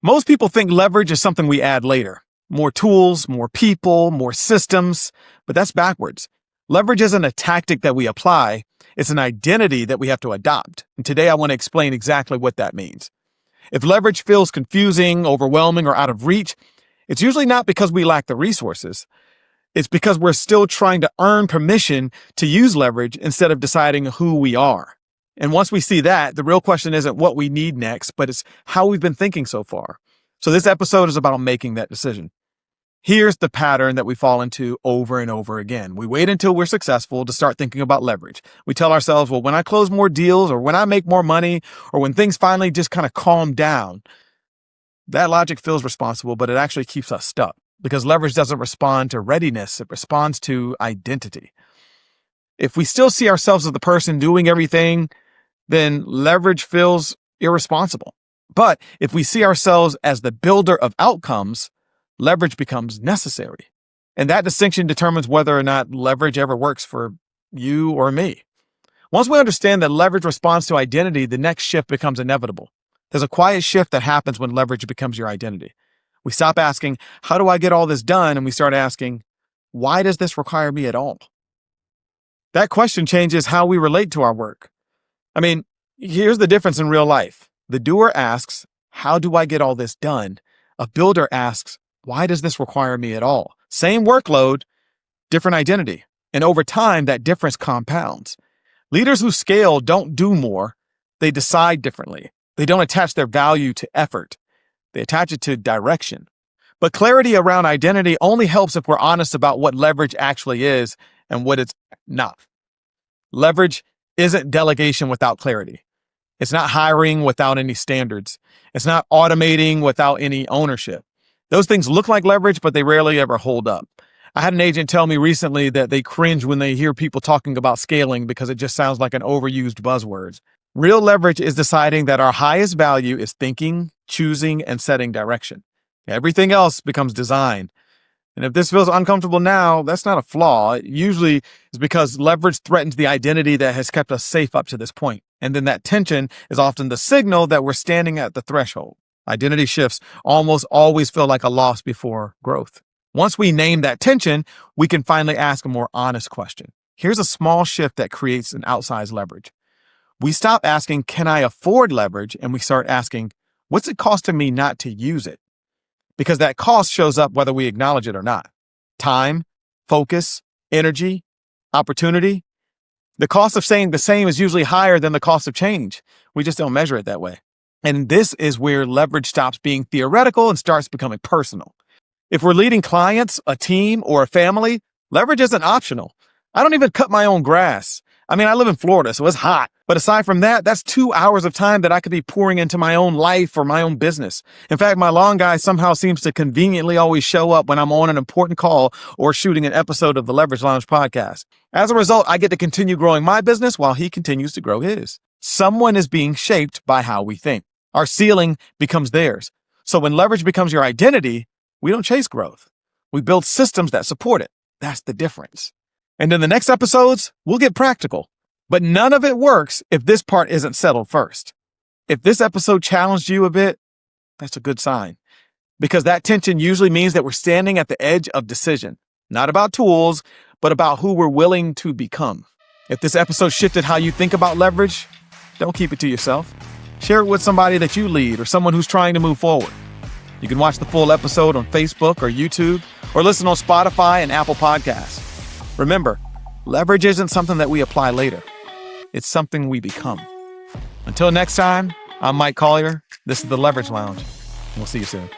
Most people think leverage is something we add later. More tools, more people, more systems, but that's backwards. Leverage isn't a tactic that we apply. It's an identity that we have to adopt. And today I want to explain exactly what that means. If leverage feels confusing, overwhelming, or out of reach, it's usually not because we lack the resources. It's because we're still trying to earn permission to use leverage instead of deciding who we are. And once we see that, the real question isn't what we need next, but it's how we've been thinking so far. So this episode is about making that decision. Here's the pattern that we fall into over and over again. We wait until we're successful to start thinking about leverage. We tell ourselves, well, when I close more deals, or when I make more money, or when things finally just kind of calm down. That logic feels responsible, but it actually keeps us stuck because leverage doesn't respond to readiness. It responds to identity. If we still see ourselves as the person doing everything, then leverage feels irresponsible. But if we see ourselves as the builder of outcomes, leverage becomes necessary. And that distinction determines whether or not leverage ever works for you or me. Once we understand that leverage responds to identity, the next shift becomes inevitable. There's a quiet shift that happens when leverage becomes your identity. We stop asking, how do I get all this done? And we start asking, why does this require me at all? That question changes how we relate to our work. I mean, here's the difference in real life. The doer asks, how do I get all this done? A builder asks, why does this require me at all? Same workload, different identity. And over time, that difference compounds. Leaders who scale don't do more. They decide differently. They don't attach their value to effort. They attach it to direction. But clarity around identity only helps if we're honest about what leverage actually is and what it's not. Leverage isn't delegation without clarity. It's not hiring without any standards. It's not automating without any ownership. Those things look like leverage, but they rarely ever hold up. I had an agent tell me recently that they cringe when they hear people talking about scaling because it just sounds like an overused buzzword. Real leverage is deciding that our highest value is thinking, choosing, and setting direction. Everything else becomes design. And if this feels uncomfortable now, that's not a flaw. It usually is because leverage threatens the identity that has kept us safe up to this point. And then that tension is often the signal that we're standing at the threshold. Identity shifts almost always feel like a loss before growth. Once we name that tension, we can finally ask a more honest question. Here's a small shift that creates an outsized leverage. We stop asking, can I afford leverage? And we start asking, what's it costing me not to use it? Because that cost shows up whether we acknowledge it or not. Time, focus, energy, opportunity. The cost of staying the same is usually higher than the cost of change. We just don't measure it that way. And this is where leverage stops being theoretical and starts becoming personal. If we're leading clients, a team, or a family, leverage isn't optional. I don't even cut my own grass. I mean, I live in Florida, so it's hot. But aside from that, that's 2 hours of time that I could be pouring into my own life or my own business. In fact, my lawn guy somehow seems to conveniently always show up when I'm on an important call or shooting an episode of the Leverage Lounge podcast. As a result, I get to continue growing my business while he continues to grow his. Someone is being shaped by how we think. Our ceiling becomes theirs. So when leverage becomes your identity, we don't chase growth. We build systems that support it. That's the difference. And in the next episodes, we'll get practical. But none of it works if this part isn't settled first. If this episode challenged you a bit, that's a good sign. Because that tension usually means that we're standing at the edge of decision. Not about tools, but about who we're willing to become. If this episode shifted how you think about leverage, don't keep it to yourself. Share it with somebody that you lead or someone who's trying to move forward. You can watch the full episode on Facebook or YouTube or listen on Spotify and Apple Podcasts. Remember, leverage isn't something that we apply later. It's something we become. Until next time, I'm Mike Collier. This is the Leverage Lounge. We'll see you soon.